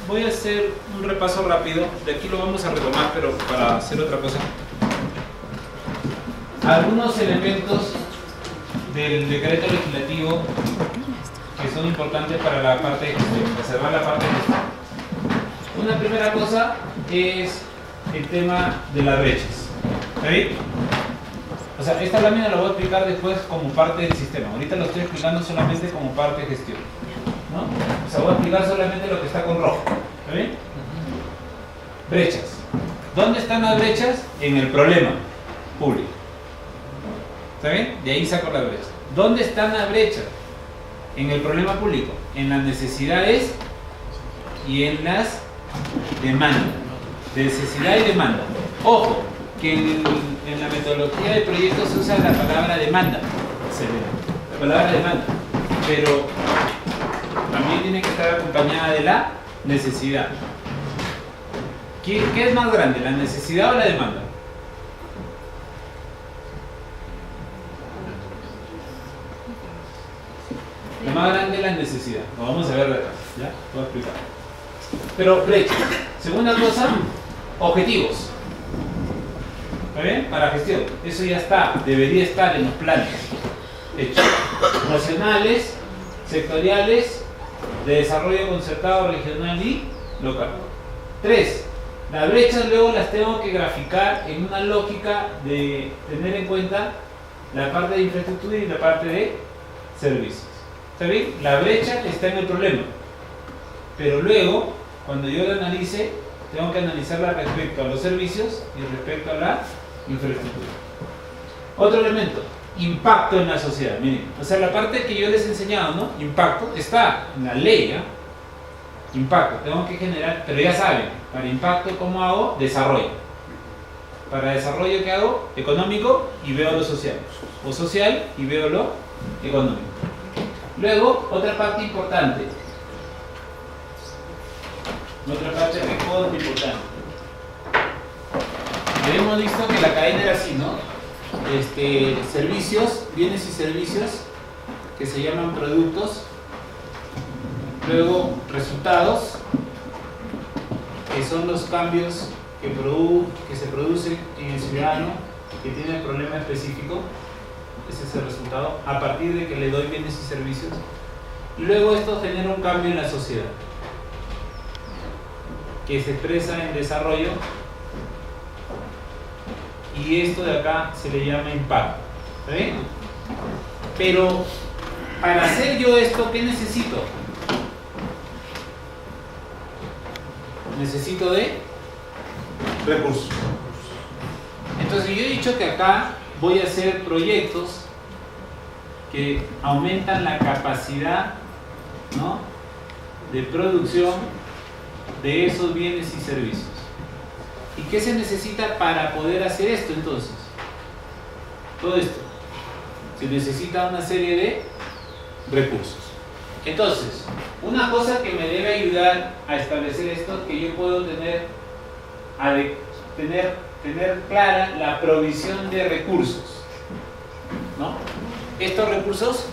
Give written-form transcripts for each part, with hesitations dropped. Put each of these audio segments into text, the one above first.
voy a hacer un repaso rápido. De aquí lo vamos a retomar, pero para hacer otra cosa. Algunos elementos del decreto legislativo que son importantes para la parte de gestión, preservar la parte de gestión. Una primera cosa es el tema de las brechas. ¿Está bien? O sea, esta lámina la voy a explicar después como parte del sistema. Ahorita lo estoy explicando solamente como parte de gestión, ¿no? O sea, voy a explicar solamente lo que está con rojo. ¿Está bien? Brechas. ¿Dónde están las brechas? En el problema público. ¿Está bien? De ahí saco las brechas. ¿Dónde están las brechas? En el problema público, en las necesidades y en las demandas. De necesidad y demanda. Ojo, que en la metodología de proyectos se usa la palabra demanda. La palabra demanda. Pero también tiene que estar acompañada de la necesidad. ¿Qué es más grande, la necesidad o la demanda? La más grande es la necesidad. Lo vamos a ver de acá. ¿Ya? Voy a explicar. Pero brechas. Segunda cosa, objetivos. ¿Está bien? Para gestión. Eso ya está. Debería estar en los planes hechos. Nacionales, sectoriales, de desarrollo concertado, regional y local. 3. Las brechas luego las tengo que graficar en una lógica de tener en cuenta la parte de infraestructura y la parte de servicios. ¿Está bien? La brecha está en el problema. Pero luego, cuando yo la analice, tengo que analizarla respecto a los servicios y respecto a la infraestructura. Otro elemento, impacto en la sociedad. Miren, o sea, la parte que yo les he enseñado, ¿no? Impacto, está en la ley, ¿ya? Impacto, tengo que generar, pero ya saben, para impacto, ¿cómo hago? Desarrollo. Para desarrollo, ¿qué hago? Económico y veo lo social. O social y veo lo económico. Luego, otra parte importante. Otra parte importante. Hemos visto que la cadena era así, ¿no? Servicios, bienes y servicios, que se llaman productos. Luego, resultados, que son los cambios que se producen en el ciudadano que tiene el problema específico. Ese es el resultado, a partir de que le doy bienes y servicios. Y luego esto genera un cambio en la sociedad, que se expresa en desarrollo, y esto de acá se le llama impacto. ¿Está bien? Pero, para hacer yo esto, ¿qué necesito? Necesito de recursos. Entonces yo he dicho que acá voy a hacer proyectos que aumentan la capacidad, ¿no?, de producción de esos bienes y servicios. ¿Y qué se necesita para poder hacer esto entonces? Todo esto. Se necesita una serie de recursos. Entonces, una cosa que me debe ayudar a establecer esto es que yo puedo tener clara la provisión de recursos, ¿no? Estos recursos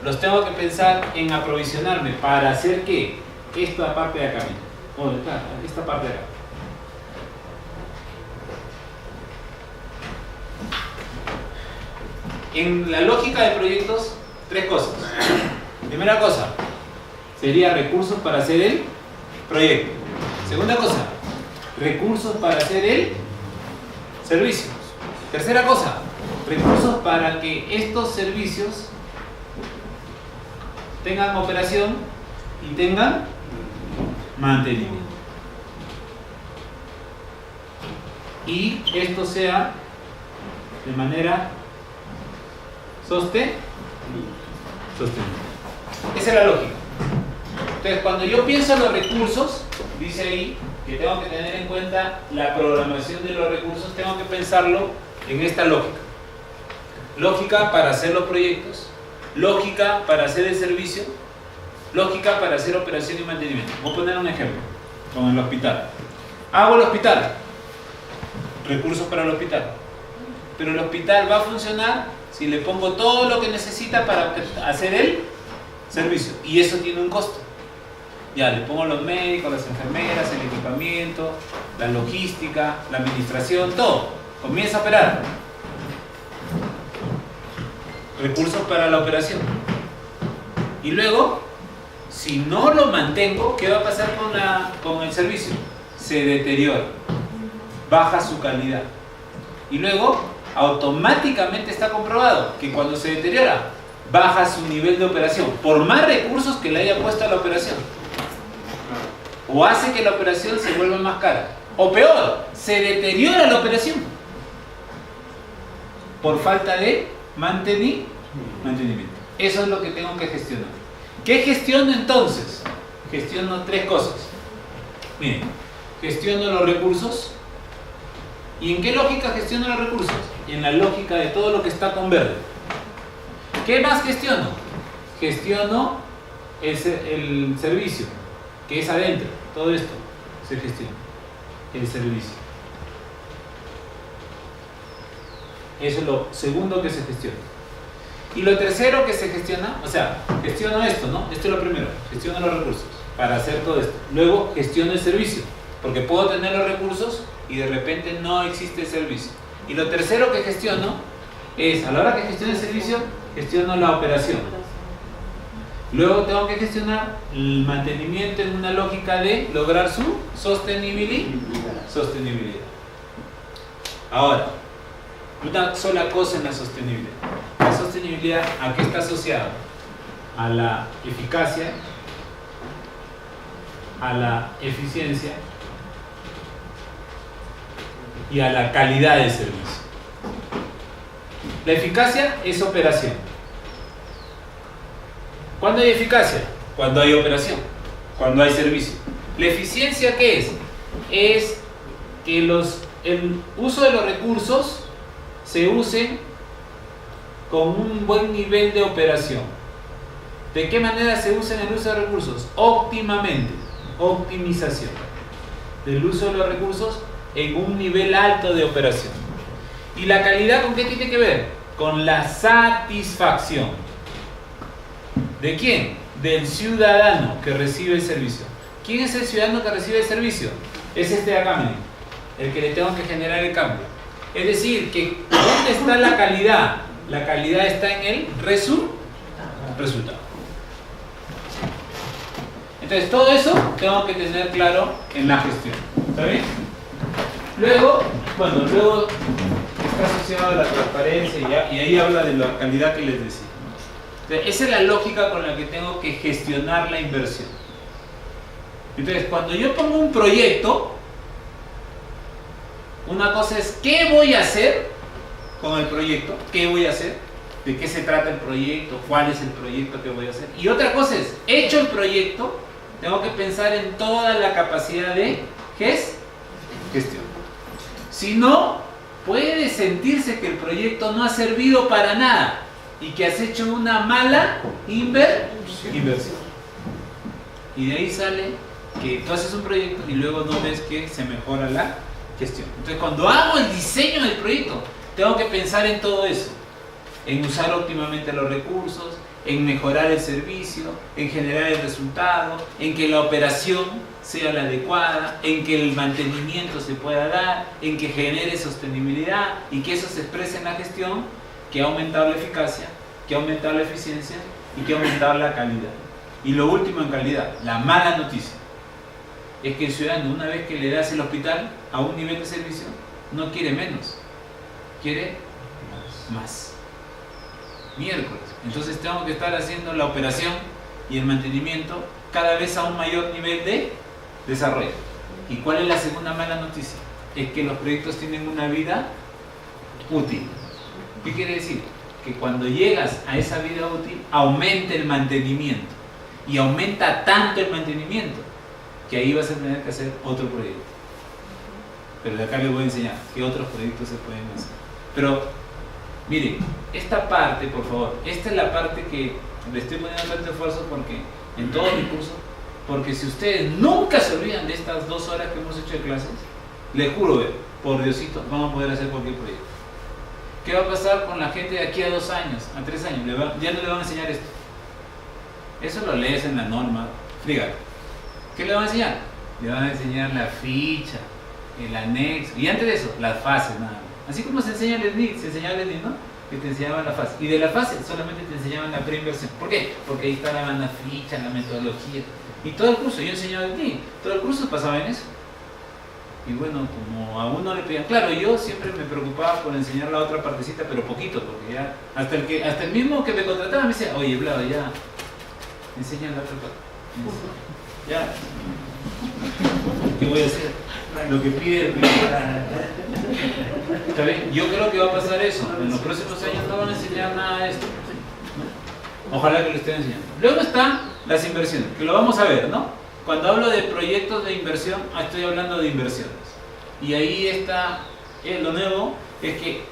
los tengo que pensar en aprovisionarme para hacer que esta parte de acá, o esta parte de acá. En la lógica de proyectos, 3 cosas. Primera cosa, sería recursos para hacer el proyecto. Segunda cosa, recursos para hacer el servicio. Tercera cosa, recursos para que estos servicios tengan operación y tengan mantenimiento. Y esto sea de manera sostenible. Esa es la lógica. Entonces, cuando yo pienso en los recursos, dice ahí que tengo que tener en cuenta la programación de los recursos, tengo que pensarlo en esta lógica. Lógica para hacer los proyectos, lógica para hacer el servicio, lógica para hacer operación y mantenimiento. Voy a poner un ejemplo con el hospital. Hago el hospital, recursos para el hospital, pero el hospital va a funcionar si le pongo todo lo que necesita para hacer el servicio, y eso tiene un costo. Ya, le pongo los médicos, las enfermeras, el equipamiento, la logística, la administración, todo. Comienza a operar. Recursos para la operación. Y luego, si no lo mantengo, ¿qué va a pasar con el servicio? Se deteriora, baja su calidad. Y luego, automáticamente está comprobado que cuando se deteriora, baja su nivel de operación, por más recursos que le haya puesto a la operación. O hace que la operación se vuelva más cara. O peor, se deteriora la operación. Por falta de mantenimiento. Eso es lo que tengo que gestionar. ¿Qué gestiono entonces? Gestiono 3 cosas. Miren, gestiono los recursos. ¿Y en qué lógica gestiono los recursos? En la lógica de todo lo que está con verde. ¿Qué más gestiono? Gestiono el servicio, que es adentro. Todo esto se gestiona. El servicio. Eso es lo segundo que se gestiona. Y lo tercero que se gestiona, o sea, gestiono esto, ¿no? Esto es lo primero, gestiono los recursos para hacer todo esto. Luego gestiono el servicio, porque puedo tener los recursos y de repente no existe el servicio. Y lo tercero que gestiono es, a la hora que gestiono el servicio, gestiono la operación. Luego tengo que gestionar el mantenimiento en una lógica de lograr su sostenibilidad. Ahora, una sola cosa en la sostenibilidad. La sostenibilidad, ¿a qué está asociada? A la eficacia, a la eficiencia y a la calidad del servicio. La eficacia es operación. ¿Cuándo hay eficacia? Cuando hay operación, cuando hay servicio. ¿La eficiencia qué es? Es que el uso de los recursos se usen con un buen nivel de operación. ¿De qué manera se usa el uso de recursos? Óptimamente, optimización del uso de los recursos en un nivel alto de operación. ¿Y la calidad con qué tiene que ver? Con la satisfacción. ¿De quién? Del ciudadano que recibe el servicio. ¿Quién es el ciudadano que recibe el servicio? Es este de acá, miren, el que le tengo que generar el cambio. Es decir, que ¿dónde está la calidad? La calidad está en el resultado. Entonces, todo eso tengo que tener claro en la gestión. ¿Está bien? Luego está asociado a la transparencia y ahí habla de la calidad que les decía. Entonces, esa es la lógica con la que tengo que gestionar la inversión. Entonces, cuando yo pongo un proyecto, una cosa es ¿qué voy a hacer con el proyecto? ¿Qué voy a hacer? ¿De qué se trata el proyecto? ¿Cuál es el proyecto que voy a hacer? Y otra cosa es, hecho el proyecto, tengo que pensar en toda la capacidad de gestión. Si no, puede sentirse que el proyecto no ha servido para nada y que has hecho una mala inversión. Y de ahí sale que tú haces un proyecto y luego no ves que se mejora la gestión. Entonces, cuando hago el diseño del proyecto, tengo que pensar en todo eso, en usar óptimamente los recursos, en mejorar el servicio, en generar el resultado, en que la operación sea la adecuada, en que el mantenimiento se pueda dar, en que genere sostenibilidad y que eso se exprese en la gestión, que ha aumentado la eficacia, que ha aumentado la eficiencia y que ha aumentado la calidad. Y lo último en calidad, la mala noticia, es que el ciudadano, una vez que le das el hospital a un nivel de servicio, no quiere menos, quiere más. Miércoles. Entonces tengo que estar haciendo la operación y el mantenimiento cada vez a un mayor nivel de desarrollo. ¿Y cuál es la segunda mala noticia? Es que los proyectos tienen una vida útil. ¿Qué quiere decir? Que cuando llegas a esa vida útil, aumenta el mantenimiento. Y aumenta tanto el mantenimiento que ahí vas a tener que hacer otro proyecto. Pero de acá les voy a enseñar qué otros proyectos se pueden hacer. Pero miren, esta parte, por favor, esta es la parte que le estoy poniendo tanto esfuerzo porque en todo mi curso, porque si ustedes nunca se olvidan de estas 2 horas que hemos hecho de clases, les juro, por Diosito, vamos a poder hacer cualquier proyecto. ¿Qué va a pasar con la gente de aquí a 2 años, a 3 años? Ya no le van a enseñar esto. Eso lo lees en la norma, frígate. ¿Qué le van a enseñar? Le van a enseñar la ficha, el anexo, y antes de eso, las fases nada más. Así como se enseña el SNIC, se enseñaba el SNIC, ¿no? Que te enseñaban la fase. Y de la fase solamente te enseñaban la preinversión. ¿Por qué? Porque ahí estaba la ficha, la metodología. Y todo el curso, yo enseñaba el SNIC, todo el curso pasaba en eso. Y bueno, como a uno le pedían, claro, yo siempre me preocupaba por enseñar la otra partecita, pero poquito, porque ya, hasta el mismo que me contrataba me decía, oye, Vlado, ya, enseña la otra parte. Ya, ¿qué voy a hacer? Lo que pide el ¿Está bien? Yo creo que va a pasar eso. En los próximos años no van a enseñar nada de esto, ¿no? Ojalá que lo estén enseñando. Luego están las inversiones, que lo vamos a ver, ¿no? Cuando hablo de proyectos de inversión, estoy hablando de inversiones. Y ahí está, lo nuevo, es que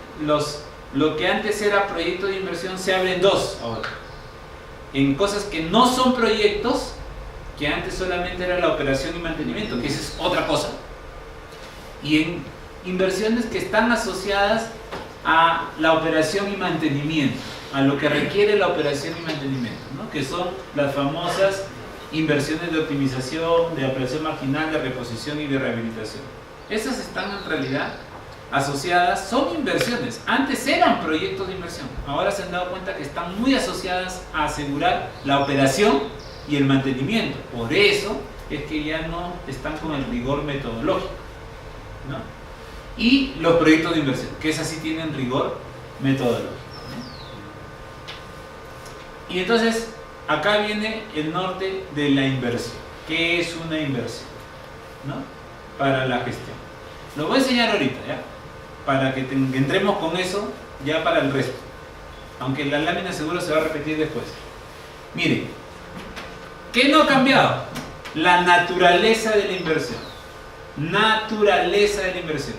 lo que antes era proyecto de inversión se abre en dos ahora. En cosas que no son proyectos, que antes solamente era la operación y mantenimiento, que esa es otra cosa. Y en inversiones que están asociadas a la operación y mantenimiento, a lo que requiere la operación y mantenimiento, ¿no? Que son las famosas inversiones de optimización, de operación marginal, de reposición y de rehabilitación. Esas están en realidad asociadas, son inversiones. Antes eran proyectos de inversión, ahora se han dado cuenta que están muy asociadas a asegurar la operación y el mantenimiento. Por eso es que ya no están con el rigor metodológico, ¿no? Y los proyectos de inversión, que esas sí tienen rigor metodológico, ¿no? Y entonces acá viene el norte de la inversión. ¿Qué es una inversión? ¿No? Para la gestión. Lo voy a enseñar ahorita, ¿ya? Para que entremos con eso ya para el resto. Aunque la lámina seguro se va a repetir después. Miren, ¿qué no ha cambiado? La naturaleza de la inversión. Naturaleza de la inversión.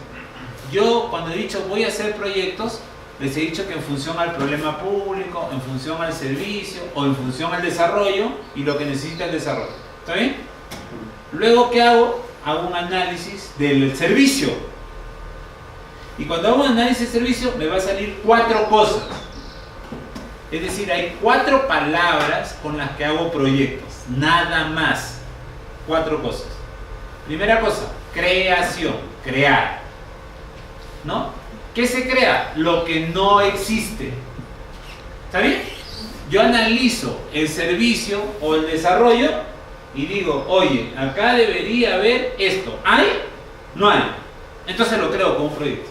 Yo cuando he dicho voy a hacer proyectos, les he dicho que en función al problema público, en función al servicio o en función al desarrollo y lo que necesita el desarrollo. ¿Está bien? Luego, ¿qué hago? Hago un análisis del servicio. Y cuando hago un análisis del servicio me va a salir 4 cosas. Es decir, hay 4 palabras con las que hago proyectos. Nada más. 4 cosas. Primera cosa, creación. Crear. ¿No? ¿Qué se crea? Lo que no existe. ¿Está bien? Yo analizo el servicio o el desarrollo y digo, oye, acá debería haber esto. ¿Hay? No hay. Entonces lo creo como un proyecto.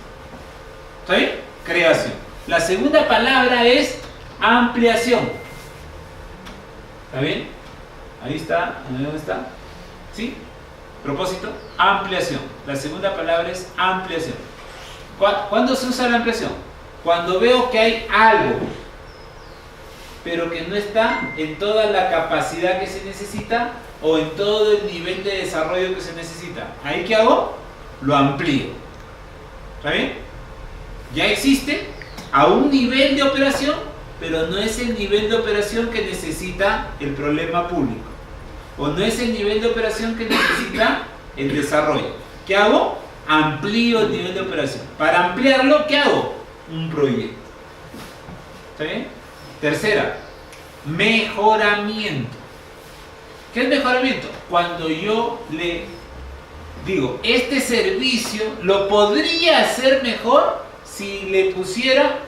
¿Está bien? Creación. La segunda palabra es ampliación. ¿Está bien? Ahí está. ¿Dónde está? ¿Sí? Propósito, ampliación. La segunda palabra es ampliación. ¿Cuándo se usa la ampliación? Cuando veo que hay algo, pero que no está en toda la capacidad que se necesita o en todo el nivel de desarrollo que se necesita. ¿Ahí qué hago? Lo amplío. ¿Está bien? Ya existe a un nivel de operación, pero no es el nivel de operación que necesita el problema público. O no es el nivel de operación que necesita el desarrollo. ¿Qué hago? Amplío el nivel de operación. Para ampliarlo, ¿qué hago? Un proyecto. ¿Está bien? Tercera, mejoramiento. ¿Qué es mejoramiento? Cuando yo le digo, este servicio lo podría hacer mejor si le pusiera,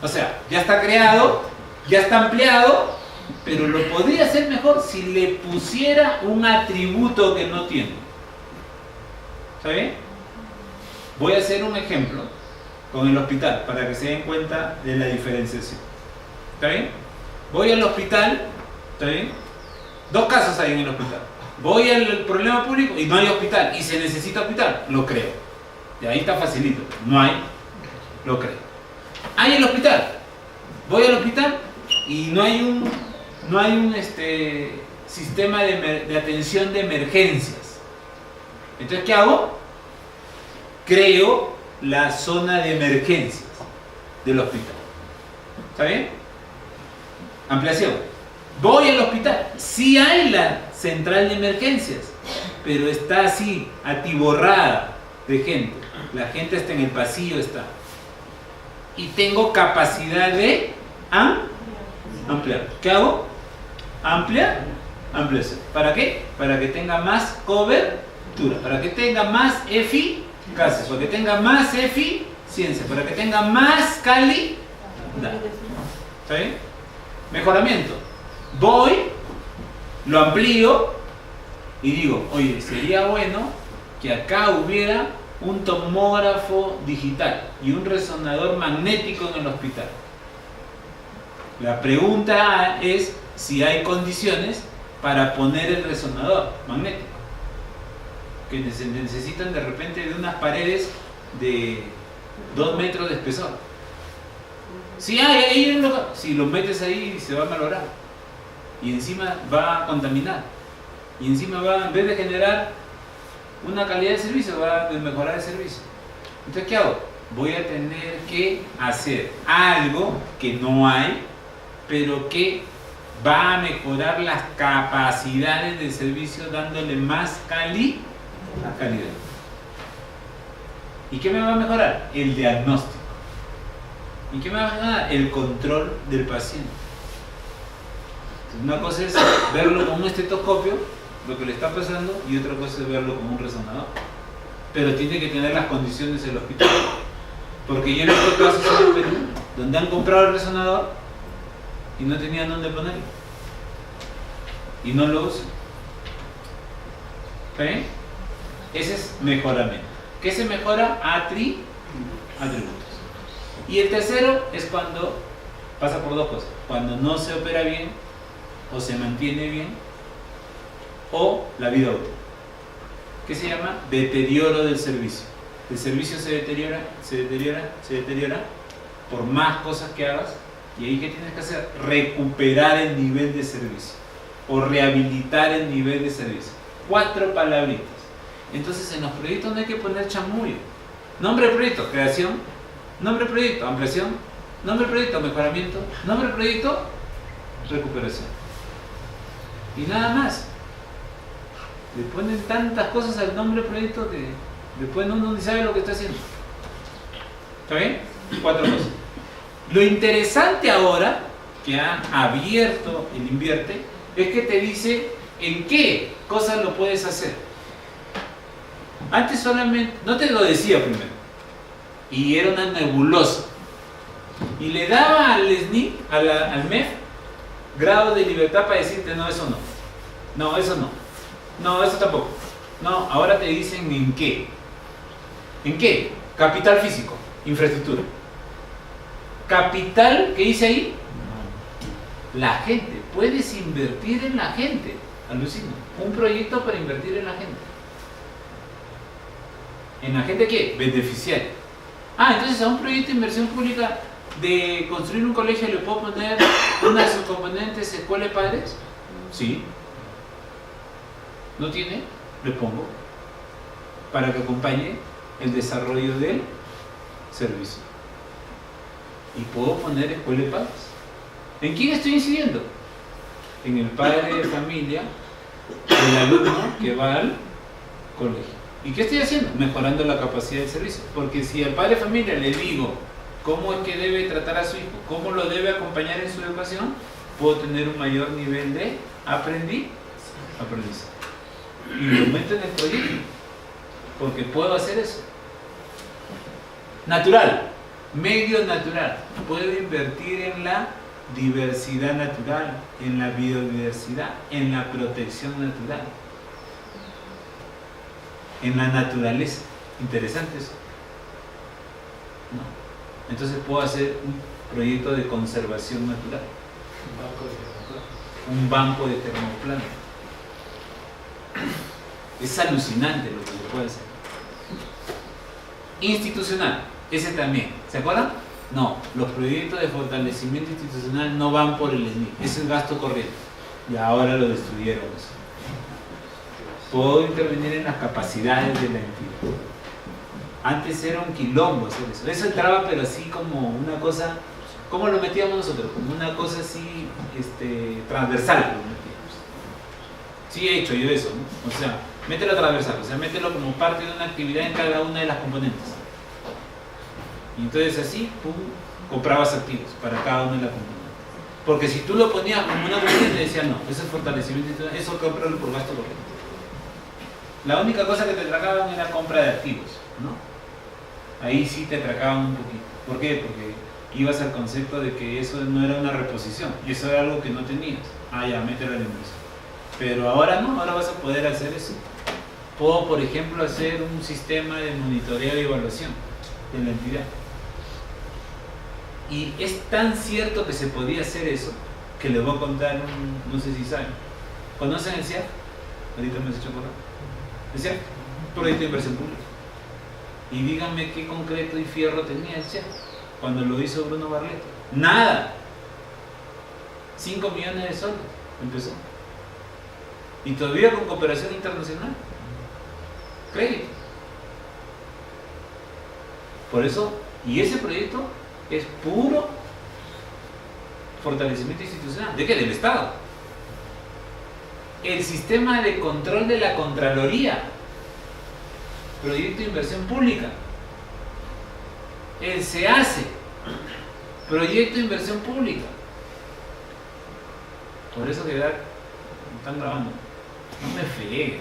o sea, ya está creado, ya está ampliado, pero lo podría hacer mejor si le pusiera un atributo que no tiene. ¿Está bien? Voy a hacer un ejemplo con el hospital para que se den cuenta de la diferenciación. ¿Está bien? Voy al hospital, ¿está bien? 2 casos hay en el hospital. Voy al problema público y no hay hospital y se necesita hospital, lo creo. Y ahí está facilito. No hay, lo creo. Hay el hospital. Voy al hospital y no hay un sistema de atención de emergencias. Entonces, ¿qué hago? Creo la zona de emergencias del hospital. ¿Está bien? Ampliación. Voy al hospital. Sí hay la central de emergencias, pero está así, atiborrada de gente. La gente está en el pasillo, está. Y tengo capacidad de ampliar. ¿Qué hago? Ampliar. ampliación. ¿Para qué? Para que tenga más cobertura, para que tenga más eficacia, para que tenga más eficiencia, para que tenga más calidad. ¿Está bien? Mejoramiento. Voy, lo amplío y digo, oye, sería bueno que acá hubiera un tomógrafo digital y un resonador magnético en el hospital. La pregunta es si hay condiciones para poner el resonador magnético, que necesitan de repente de unas paredes de 2 metros de espesor. Si hay ahí en lugar, si lo metes ahí se va a malograr y encima va a contaminar y encima va, en vez de generar una calidad de servicio, va a mejorar el servicio. Entonces, ¿qué hago? Voy a tener que hacer algo que no hay, pero que va a mejorar las capacidades del servicio dándole más calidad. ¿Y qué me va a mejorar? El diagnóstico. ¿Y qué me va a mejorar? El control del paciente. Entonces, una cosa es verlo con un estetoscopio, lo que le está pasando, y otra cosa es verlo como un resonador. Pero tiene que tener las condiciones del hospital. Porque yo he visto casos en el Perú donde han comprado el resonador y no tenían dónde ponerlo. Y no lo usan. ¿Está bien? Ese es mejoramiento. ¿Qué se mejora? Atributos. Y el tercero es cuando pasa por dos cosas. Cuando no se opera bien, o se mantiene bien, o la vida útil. ¿Qué se llama? Deterioro del servicio. El servicio se deteriora por más cosas que hagas. Y ahí, ¿qué tienes que hacer? Recuperar el nivel de servicio o rehabilitar el nivel de servicio. 4 palabritas. Entonces, en los proyectos no hay que poner chamullo. Nombre del proyecto, creación. Nombre del proyecto, ampliación. Nombre del proyecto, mejoramiento. Nombre del proyecto, recuperación. Y nada más. Le ponen tantas cosas al nombre del proyecto que después uno ni sabe lo que está haciendo. ¿Está bien? 4 cosas. Lo interesante ahora que ha abierto el Invierte es que te dice en qué cosas lo puedes hacer. Antes solamente, no te lo decía primero, y era una nebulosa, y le daba al SNI, al MEF, grado de libertad para decirte no, eso no, no, eso no, no, eso tampoco, no, ahora te dicen en qué. ¿En qué? Capital físico, infraestructura. Capital, ¿qué dice ahí? La gente. Puedes invertir en la gente. Alucina. Un proyecto para invertir en la gente. ¿En la gente qué? Beneficiaria. Entonces a un proyecto de inversión pública de construir un colegio le puedo poner una de sus componentes escuela de padres. Sí. ¿No tiene? Le pongo. Para que acompañe el desarrollo del servicio. Y puedo poner escuela de padres. ¿En quién estoy incidiendo? En el padre de familia, el alumno que va al colegio. ¿Y qué estoy haciendo? Mejorando la capacidad del servicio. Porque si al padre de familia le digo cómo es que debe tratar a su hijo, cómo lo debe acompañar en su educación, puedo tener un mayor nivel de aprendizaje. Y lo meto en el proyecto. Porque puedo hacer eso. Natural. Medio natural. Puedo invertir en la diversidad natural, en la biodiversidad, en la protección natural, en la naturaleza. Interesante eso. ¿No? Entonces puedo hacer un proyecto de conservación natural. Un banco de termoplanos. Es alucinante lo que se puede hacer. Institucional. Ese también. ¿Se acuerdan? No, los proyectos de fortalecimiento institucional no van por el SNI. Ese es gasto corriente. Y ahora lo destruyeron eso. Puedo intervenir en las capacidades de la entidad. Antes era un quilombo hacer eso. Eso entraba, pero así como una cosa. ¿Cómo lo metíamos nosotros? Como una cosa así transversal. Lo metíamos. Sí he hecho yo eso, ¿no? O sea, mételo transversal. O sea, mételo como parte de una actividad en cada una de las componentes. Y entonces así, pum, comprabas activos para cada una de las componentes. Porque si tú lo ponías como una prioridad, te decía no, eso es fortalecimiento institucional, eso comprarlo por gasto corriente. La única cosa que te atracaban era compra de activos, ¿no? Ahí sí te atracaban un poquito. ¿Por qué? Porque ibas al concepto de que eso no era una reposición, eso era algo que no tenías. Ah, ya, mételo a la inversión. Pero ahora no, ahora vas a poder hacer eso. Puedo, por ejemplo, hacer un sistema de monitoreo y evaluación de la entidad. Y es tan cierto que se podía hacer eso, que les voy a contar no sé si saben. ¿Conocen el CIAF? Ahorita me has hecho acordar. ¿El CIAF? Proyecto de inversión pública. Y díganme qué concreto y fierro tenía el CIAF cuando lo hizo Bruno Barleto. Nada. 5 millones de soles empezó. Y todavía con cooperación internacional. Crédito. Por eso, y ese proyecto es puro fortalecimiento institucional. ¿De qué? Del Estado. El sistema de control de la Contraloría. Proyecto de inversión pública. El SEACE. Proyecto de inversión pública. Por eso que me están grabando. No me fregué.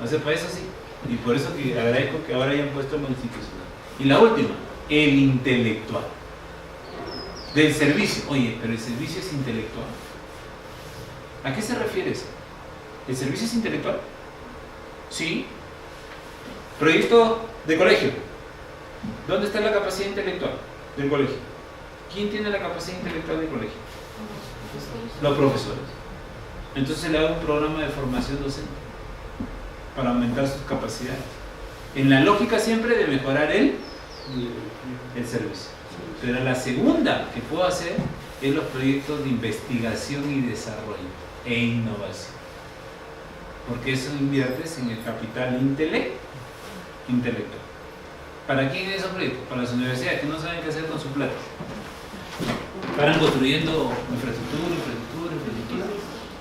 O sea, para eso sí. Y por eso que agradezco que ahora hayan puesto el institucional. Y la última, el intelectual. Del servicio. Oye, pero el servicio es intelectual. ¿A qué se refiere eso? ¿El servicio es intelectual? Sí. Proyecto de colegio. ¿Dónde está la capacidad intelectual del colegio? ¿Quién tiene la capacidad intelectual del colegio? Los profesores. Entonces le hago un programa de formación docente para aumentar sus capacidades. En la lógica siempre de mejorar el servicio. Pero la segunda que puedo hacer es los proyectos de investigación y desarrollo e innovación. Porque eso inviertes en el capital intelectual. ¿Para quién es esos proyectos? Para las universidades que no saben qué hacer con su plata. Paran construyendo infraestructura,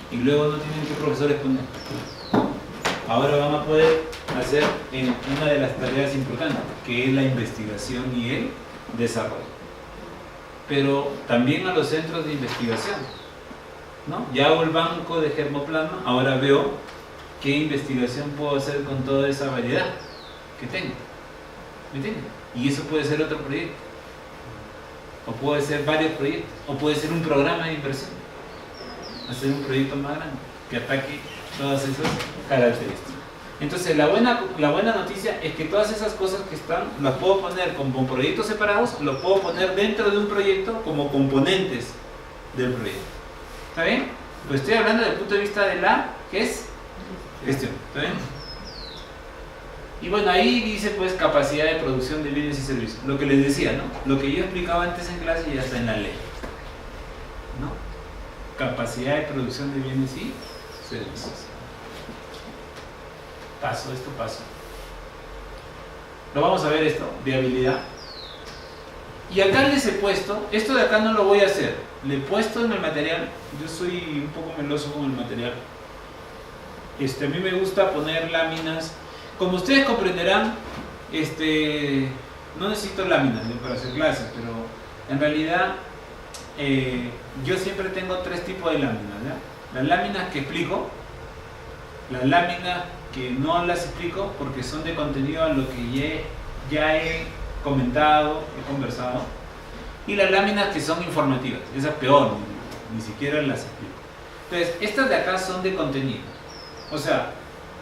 y luego no tienen qué profesores poner. Ahora van a poder hacer en una de las tareas importantes, que es la investigación y el desarrollo. Pero también a los centros de investigación, ¿no? Ya hago el banco de germoplasma, ahora veo qué investigación puedo hacer con toda esa variedad que tengo. ¿Me entiendes? Y eso puede ser otro proyecto. O puede ser varios proyectos. O puede ser un programa de inversión. Hacer un proyecto más grande que ataque todas esas características. Entonces la buena noticia es que todas esas cosas que están, las puedo poner como proyectos separados, los puedo poner dentro de un proyecto como componentes del proyecto. ¿Está bien? Pues estoy hablando desde el punto de vista de la, ¿qué es? Gestión. ¿Está bien? Y bueno, ahí dice pues capacidad de producción de bienes y servicios. Lo que les decía, ¿no? Lo que yo explicaba antes en clase ya está en la ley, ¿no? Capacidad de producción de bienes y servicios. Paso. Lo vamos a ver esto, viabilidad. Y acá les he puesto, esto de acá no lo voy a hacer, le he puesto en el material, yo soy un poco meloso con el material. A mí me gusta poner láminas. Como ustedes comprenderán, no necesito láminas para hacer clases, pero en realidad yo siempre tengo 3 tipos de láminas, ¿ya? Las láminas que explico, las láminas que no las explico porque son de contenido a lo que ya he comentado, he conversado, y las láminas que son informativas, esas peor, ni siquiera las explico. Entonces, estas de acá son de contenido, o sea,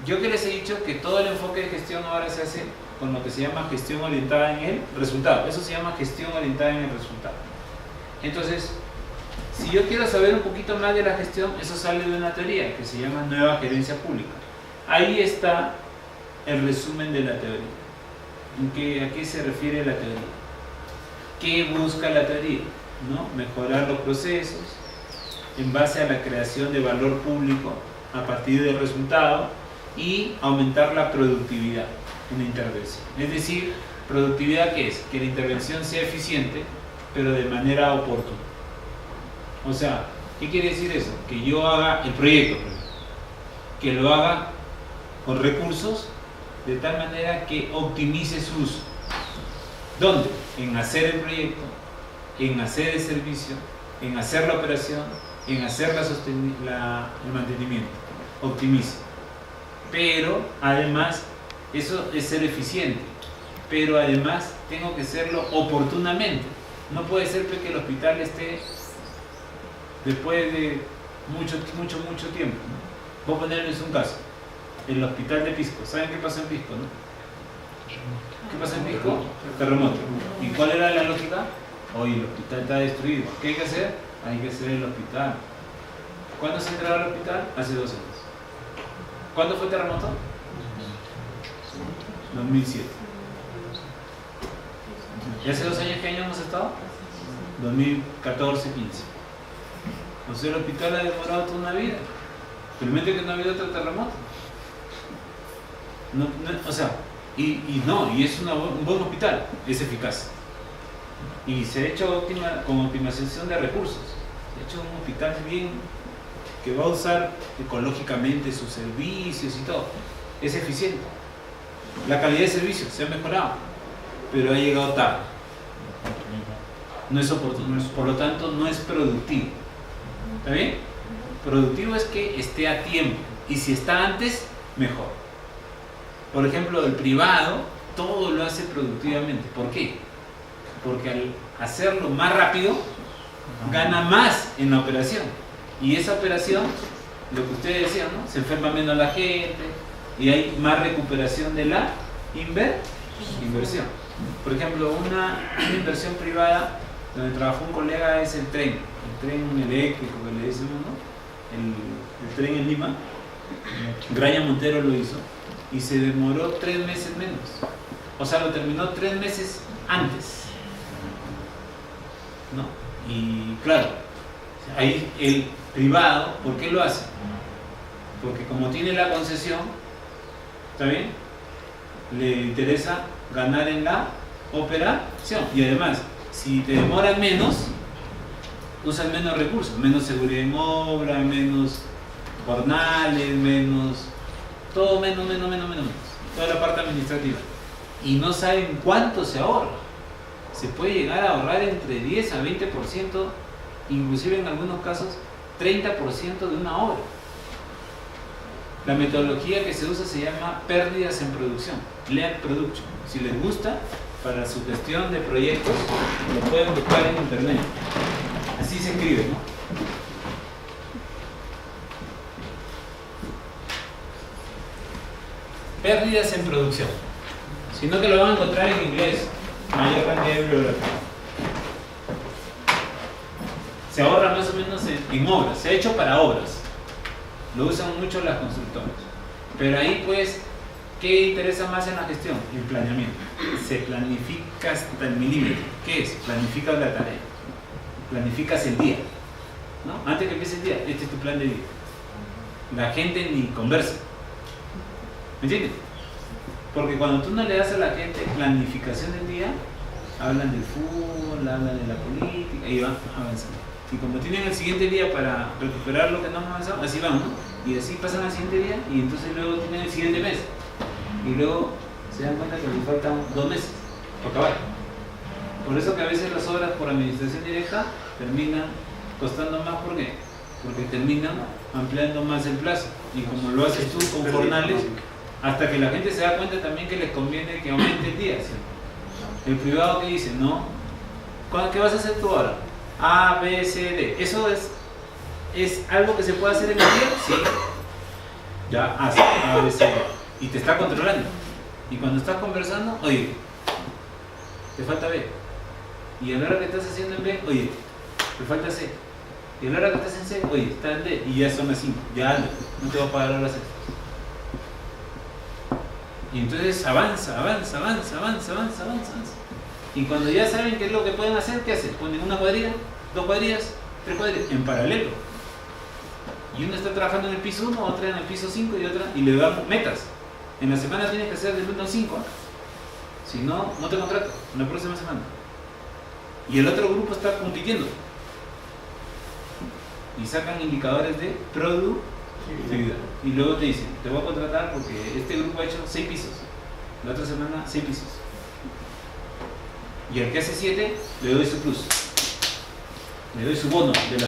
yo que les he dicho que todo el enfoque de gestión ahora se hace con lo que se llama gestión orientada en el resultado. Eso se llama gestión orientada en el resultado. Entonces, si yo quiero saber un poquito más de la gestión, eso sale de una teoría que se llama Nueva Gerencia Pública. Ahí está el resumen de la teoría. ¿A qué se refiere la teoría? ¿Qué busca la teoría? ¿No? Mejorar los procesos en base a la creación de valor público a partir del resultado y aumentar la productividad en la intervención. Es decir, productividad ¿qué es? Que la intervención sea eficiente, pero de manera oportuna. O sea, ¿qué quiere decir eso? Que yo haga el proyecto, que lo haga con recursos de tal manera que optimice su uso. ¿Dónde? En hacer el proyecto, en hacer el servicio en hacer la operación, en hacer el mantenimiento, optimizo. Pero además, eso es ser eficiente, pero además tengo que hacerlo oportunamente. No puede ser que el hospital esté después de mucho tiempo, ¿no? Voy a ponerles un caso. El hospital de Pisco. ¿Saben qué pasó en Pisco, no? ¿Qué pasó en Pisco? Terremoto. ¿Y cuál era la lógica? Oye, el hospital está destruido. ¿Qué hay que hacer? Hay que hacer el hospital. ¿Cuándo se entregó al hospital? Hace 2 años. ¿Cuándo fue el terremoto? 2007. ¿Y hace 2 años qué año hemos estado? 2014, 15. O sea, el hospital ha demorado toda una vida. Realmente que no ha habido otro terremoto. O sea, y es un buen hospital, es eficaz. Y se ha hecho con optimización de recursos. Se ha hecho un hospital bien que va a usar ecológicamente sus servicios y todo. Es eficiente. La calidad de servicios se ha mejorado, pero ha llegado tarde. No es oportuno, por lo tanto no es productivo. ¿Está bien? Productivo es que esté a tiempo, y si está antes, mejor. Por ejemplo, el privado todo lo hace productivamente. ¿Por qué? Porque al hacerlo más rápido, gana más en la operación. Y esa operación, lo que ustedes decían, ¿no? Se enferma menos la gente y hay más recuperación de la inversión. Por ejemplo, una inversión privada donde trabajó un colega es el tren eléctrico que le decimos, ¿no? El tren en Lima. Graña Montero lo hizo y se demoró 3 meses menos. O sea, lo terminó 3 meses antes, ¿no? Y claro, ahí el privado, ¿por qué lo hace? Porque como tiene la concesión, ¿está bien? Le interesa ganar en la operación. Y además, si te demoran menos, usan menos recursos, menos seguridad en obra, menos jornales, menos, todo menos, toda la parte administrativa. Y no saben cuánto se ahorra. Se puede llegar a ahorrar entre 10 a 20%, inclusive en algunos casos 30% de una obra. La metodología que se usa se llama pérdidas en producción, lead production. Si les gusta, para su gestión de proyectos, lo pueden buscar en internet. Así se escribe, ¿no? Pérdidas en producción. Sino que lo van a encontrar en inglés, mayor cantidad de bibliografía. Se ahorra más o menos en obras, se ha hecho para obras. Lo usan mucho las constructoras. Pero ahí pues, ¿qué interesa más en la gestión? El planeamiento. Se planifica hasta el milímetro. ¿Qué es? Planificas la tarea. Planificas el día, ¿no? Antes que empiece el día, este es tu plan de día. La gente ni conversa. ¿Me entiendes? Porque cuando tú no le das a la gente planificación del día, hablan del fútbol, hablan de la política y van avanzando. Y como tienen el siguiente día para recuperar lo que no han avanzado, así van, ¿no? Y así pasan al siguiente día y entonces luego tienen el siguiente mes. Y luego se dan cuenta que les faltan 2 meses para acabar. Por eso que a veces las obras por administración directa terminan costando más. ¿Por qué? Porque terminan ampliando más el plazo. Y como lo haces tú con jornales, hasta que la gente se da cuenta también que les conviene que aumente el día, ¿sí? El privado que dice, no, ¿qué vas a hacer tú ahora? A, B, C, D. ¿Eso es algo que se puede hacer en el día? Sí. Ya hace A, B, C, D. Y te está controlando. Y cuando estás conversando, oye, te falta B. Y a la hora que estás haciendo en B, oye, te falta C. Y a la hora que estás en C, oye, está en D. Y ya son las 5. Ya anda, no te va a pagar horas extras. Y entonces avanza. Y cuando ya saben qué es lo que pueden hacer, ¿qué hacen? Ponen una cuadrilla, 2 cuadrillas, 3 cuadrillas, en paralelo. Y uno está trabajando en el piso 1, otra en el piso 5 y otra, y le dan metas. En la semana tienes que hacer del 1 al 5. Si no, no te contrato en la próxima semana. Y el otro grupo está compitiendo. Y sacan indicadores de productividad. Y luego te dicen, te voy a contratar porque este grupo ha hecho 6 pisos. La otra semana 6 pisos. Y al que hace 7, le doy su plus. Le doy su bono de la